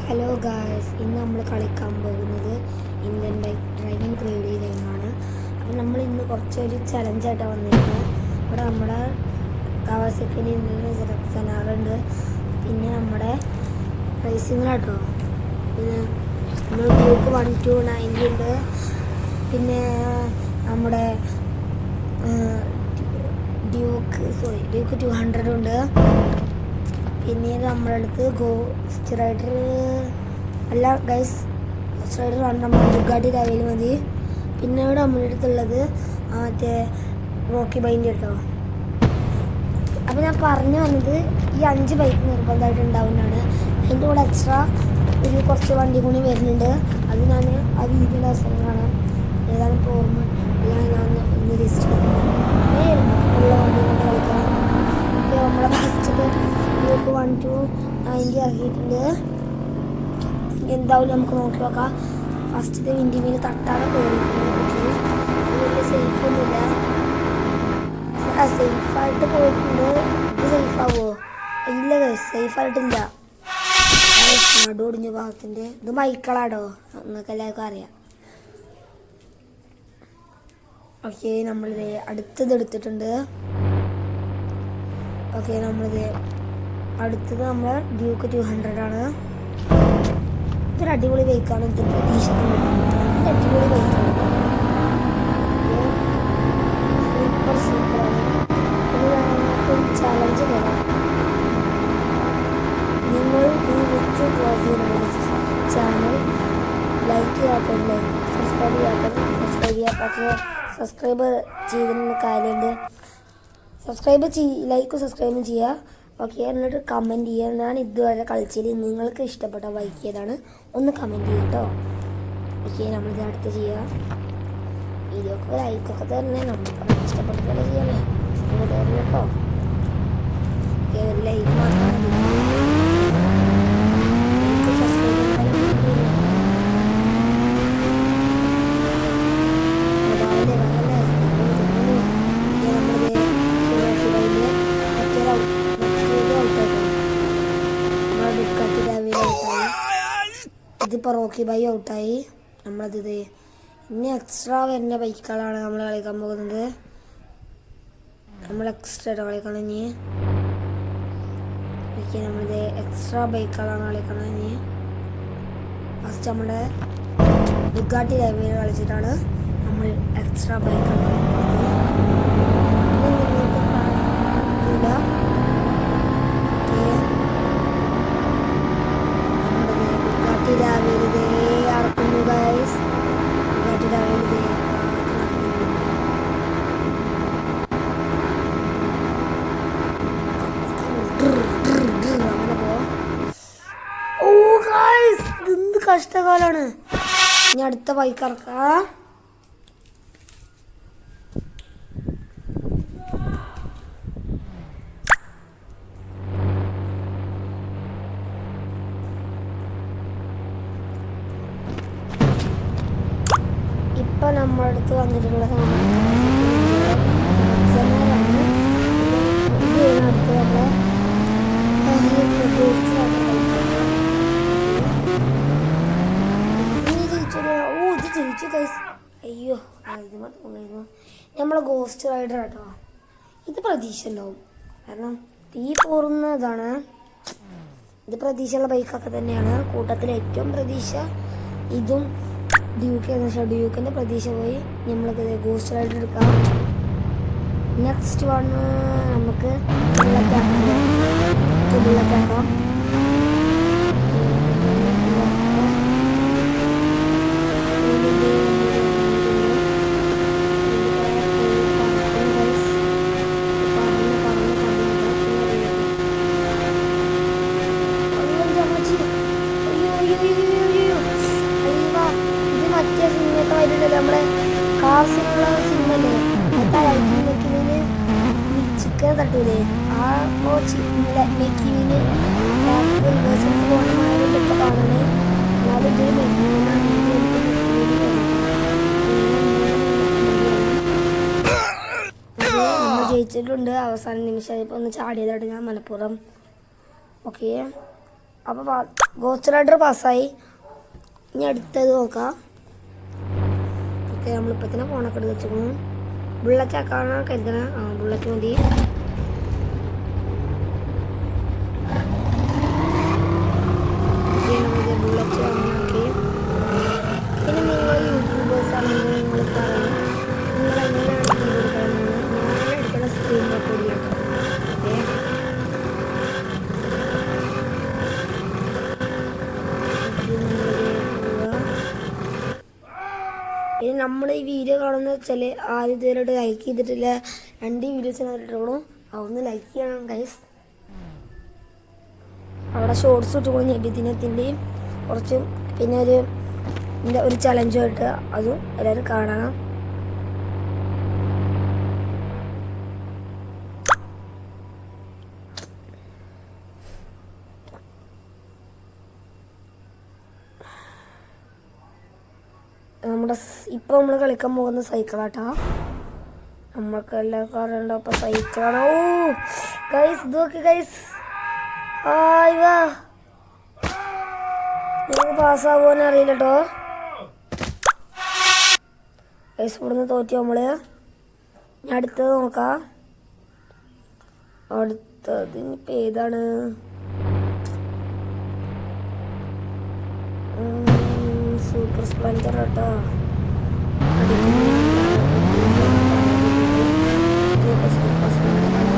Hello guys, ഇന്ന് നമ്മൾ കളിക്കാൻ പോകുന്നത് ഇന്ത്യൻ ബൈക്ക് ഡ്രൈവിംഗ് 3D ഗെയിമാണ്. അപ്പോൾ നമ്മൾ ഇന്ന് കുറച്ചൊരു ചലഞ്ചായിട്ടാണ് വന്നിരുന്നത്. ഇവിടെ നമ്മുടെ കവാസാക്കി സെനാറുണ്ട്, പിന്നെ നമ്മുടെ റേസിങ്ങിലാട്ടോ, പിന്നെ നമ്മൾ ഡ്യൂക്ക് 1-90 ഉണ്ട്, പിന്നെ നമ്മുടെ ഡ്യൂക്ക് 200 ഉണ്ട്. പിന്നീട് നമ്മുടെ അടുത്ത് ഗോസ്റ്റ് റൈഡർ അല്ല ഗൈസ്, ഗോസ്റ്റ് റൈഡർ നമ്മൾ ബുഗാട്ടി രാവിലെ മതി. പിന്നീട് നമ്മുടെ അടുത്തുള്ളത് മറ്റേ റോക്കി ബൈൻ്റെ കേട്ടോ. അപ്പോൾ ഞാൻ പറഞ്ഞു വന്നത് ഈ 5 ബൈക്ക് നിർബന്ധമായിട്ട് ഉണ്ടാവുന്നതാണ്. അതിൻ്റെ കൂടെ എക്സ്ട്രാ കുറച്ച് വണ്ടി കൂടി വരുന്നുണ്ട്. അത് ഞാൻ ആ വീഡിയോയുടെ അവസരം കാണാം. ഏതാണ് ഇപ്പോൾ ഓർമ്മ എല്ലാം ഞാൻ ഒന്ന് ലിസ്റ്റ് ഉള്ള വണ്ടി കൊണ്ട് കളിക്കാം. നമ്മളെ ഫസ്റ്റ് ഡ്യൂക്ക് 1-90 ഇറക്കിയിട്ടുണ്ട്. എന്തായാലും നമുക്ക് നോക്കി നോക്കാം. ഫസ്റ്റത്തെ വിൻഡി മീൽ തട്ടാതെ കയറിയിട്ടുണ്ട്. വലിയ സേഫൊന്നുമില്ല. സേഫായിട്ട് പോയിട്ടുണ്ട്. ഇത് സേഫാവോ? ഇല്ല ഗൈസ്, സേഫായിട്ടില്ല. നടുവൊടിഞ്ഞ ഭാഗത്തിൻ്റെ ഇത് മൈക്കിളാടോ, നിങ്ങൾക്ക് എല്ലാവർക്കും അറിയാം. ഓക്കെ, നമ്മളിത് അടുത്തത് എടുത്തിട്ടുണ്ട്. ഓക്കെ, നമ്മളിത് അടുത്തത് നമ്മൾ ഡ്യൂക്ക് 200 ആണ്. ഇതൊരു അടിപൊളി ബൈക്കാണ്. ഇത് പ്രതീക്ഷിക്കുന്നത് അടിപൊളി ബൈക്കാണ്. സൂപ്പറാണ്. ഇനി ഞങ്ങൾക്കൊരു ചലഞ്ച് തരാം. നിങ്ങൾ ഈ വിച്ച് ക്ലാസ്സിലുള്ള ചാനൽ ലൈക്ക് ചെയ്യാത്തല്ലേ, സബ്സ്ക്രൈബ് ചെയ്തതിന് കാര്യമുണ്ട്. സബ്സ്ക്രൈബും ചെയ്യുക. ഓക്കെ, എന്നിട്ട് കമൻറ്റ് ചെയ്യുക. ഞാൻ ഇതുവരെ കളിച്ചതിൽ നിങ്ങൾക്ക് ഇഷ്ടപ്പെട്ട ബൈക്ക് ഏതാണ് ഒന്ന് കമൻറ്റ് ചെയ്യുക കേട്ടോ. ഓക്കെ, നമ്മളിത് അടുത്ത് ചെയ്യുക. വീഡിയോക്ക് ലൈക്കൊക്കെ തരണേ. നമുക്ക് ഇഷ്ടപ്പെട്ട ചെയ്യണേ, നമ്മൾ തരണം കേട്ടോ. ഓക്കെ, ഒരു ലൈക്ക് മാത്രം ഇതിപ്പോൾ റോക്കി ബൈ ഔട്ടായി. നമ്മളത് ഇനി എക്സ്ട്രാ വരുന്ന ബൈക്കുകളാണ് നമ്മൾ കളിക്കാൻ പോകുന്നത്. നമ്മൾ എക്സ്ട്രാ കളിക്കണം ഇനി. ഓക്കെ, നമ്മളിത് എക്സ്ട്രാ ബൈക്കുകളാണ് കളിക്കണം ഇനി. ഫസ്റ്റ് നമ്മുടെ ബുഗാട്ടി ലൈവിൽ കളിച്ചിട്ടാണ് നമ്മൾ എക്സ്ട്രാ ബൈക്കുകൾ എന്ത് കഷ്ടകാലാണ്. ഇനി അടുത്ത ബൈക്ക് ഇറക്കാം. ഇപ്പൊ നമ്മുടെ അടുത്ത് വന്നിട്ടുള്ളത് അയ്യോ, നമ്മളെ ഗോസ്റ്റ് റൈഡർ കേട്ടോ. ഇത് പ്രതീക്ഷ ഉണ്ടാവും, കാരണം തീ പോറുന്നതാണ്. ഇത് പ്രതീക്ഷയുള്ള ബൈക്കൊക്കെ തന്നെയാണ്. കൂട്ടത്തിൽ ഏറ്റവും പ്രതീക്ഷ ഇതും ഡ്യൂക്ക് എന്ന് വെച്ചാൽ ഡ്യൂക്കിൻ്റെ പ്രതീക്ഷ പോയി. നമ്മൾക്ക് ഗോസ്റ്റ് റൈഡർ എടുക്കാം. നെക്സ്റ്റ് വണ് നമുക്ക് ബുള്ളറ്റാക്കാം. മറ്റേ സിനിമയൊക്കെ വരുന്നത് നമ്മളെ കാർസിനുള്ള സിനിമല്ലേ, മെക്കിവിന് ചിക്കൻ തട്ടൂലേ, ആ മെക്കിവിന് പോകണമായൊക്കെ കാണണേ. എന്നാലും ഇത് മെക്കിവിനാണ്. നമ്മൾ ജയിച്ചിട്ടുണ്ട്. അവസാന നിമിഷം ഇപ്പോൾ ഒന്ന് ചാടിയതായിട്ട് ഞാൻ മലപ്പുറം. ഓക്കെ, അപ്പോൾ ഗോസ്റ്റ് റൈഡർ പാസ്സായി. ഇനി അടുത്തത് നോക്കാം. ഓക്കെ, നമ്മളിപ്പോൾ തന്നെ ഫോണൊക്കെ എടുത്ത് വെച്ചിരിക്കുന്നു. ബുള്ളറ്റ് ആക്കാണ് കരുതണ. ബുള്ളറ്റ് മതി. ബുള്ളറ്റ് ആക്കി. പിന്നെ നിങ്ങൾ യൂട്യൂബേഴ്സ് ആണെങ്കിൽ നിങ്ങൾ പറയും നിങ്ങൾ എങ്ങനെയാണ് ചെയ്തെടുക്കുന്നത്. ഞാൻ എടുക്കുന്ന സ്ക്രീൻ റെക്കോർഡ് ചെയ്യാം. ഇനി നമ്മൾ ഈ വീഡിയോ കാണുന്ന വെച്ചാൽ ആദ്യം ഇതുവരെയായിട്ട് ലൈക്ക് ചെയ്തിട്ടില്ല. 2 വീഡിയോസിന് ഇട്ടോളൂ. അതൊന്ന് ലൈക്ക് ചെയ്യണം ഗൈസ്. അവിടെ ഷോർട്സ് ഇട്ടുകൊണ്ട് ഞെബിദിനത്തിൻ്റെയും കുറച്ച് പിന്നെ ഒരു ചലഞ്ചുമായിട്ട് അതും എല്ലാവരും കാണണം. ഇപ്പോൾ നമ്മൾ കളിക്കാൻ പോകുന്ന സൈക്കിളാട്ടാ. നമ്മൾക്ക് എല്ലാവർക്കും അറിയണ്ട. അപ്പോൾ സൈക്കിളാണ്. ഓ ഗൈസ്, ഇത് നോക്കി ഗൈസ്. വാ, നിങ്ങൾക്ക് പാസ്സാകുമെന്ന് അറിയില്ല കേട്ടോ ഗൈസ്. ഇവിടുന്ന് തോറ്റി നമ്മൾ. ഞാൻ അടുത്തത് നോക്കാം. അടുത്തത് ഇനിയിപ്പോൾ ഏതാണ്? സൂപ്പർ സ്പ്ലെൻഡർ കേട്ടോ. സൂപ്പർ സ്പ്ലെൻഡറാണ്.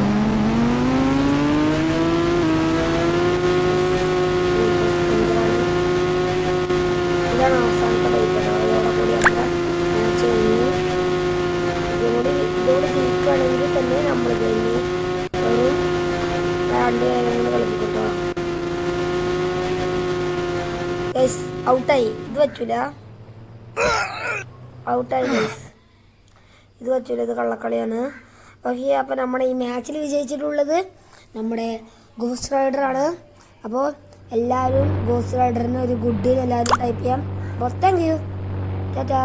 ഇതാണ് അവസാനത്തെ ബൈക്ക്. അതോടെ കൂടിയൊക്കെ മാച്ച് കഴിഞ്ഞു. ഇതോടെ ജയിക്കുകയാണെങ്കിൽ തന്നെ നമ്മൾ കഴിഞ്ഞു. ഒരു 2 കാര്യങ്ങൾ കളിപ്പിക്കട്ടോ. ഗൈസ് ഔട്ടായി. ഇത് പറ്റൂല. ഔട്ടായി ഗൈസ്. ഇത് പറ്റൂല. ഇത് കള്ളക്കളിയാണ്. ഓക്കെ, അപ്പോൾ നമ്മുടെ ഈ മാച്ചിൽ വിജയിച്ചിട്ടുള്ളത് നമ്മുടെ ഗോസ്റ്റ് റൈഡറാണ്. അപ്പോൾ എല്ലാവരും ഗോസ്റ്റ് റൈഡറിന് ഒരു ഗുഡ് എല്ലാവരും ടൈപ്പ് ചെയ്യാം. അപ്പോൾ താങ്ക് യു. ടാറ്റാ.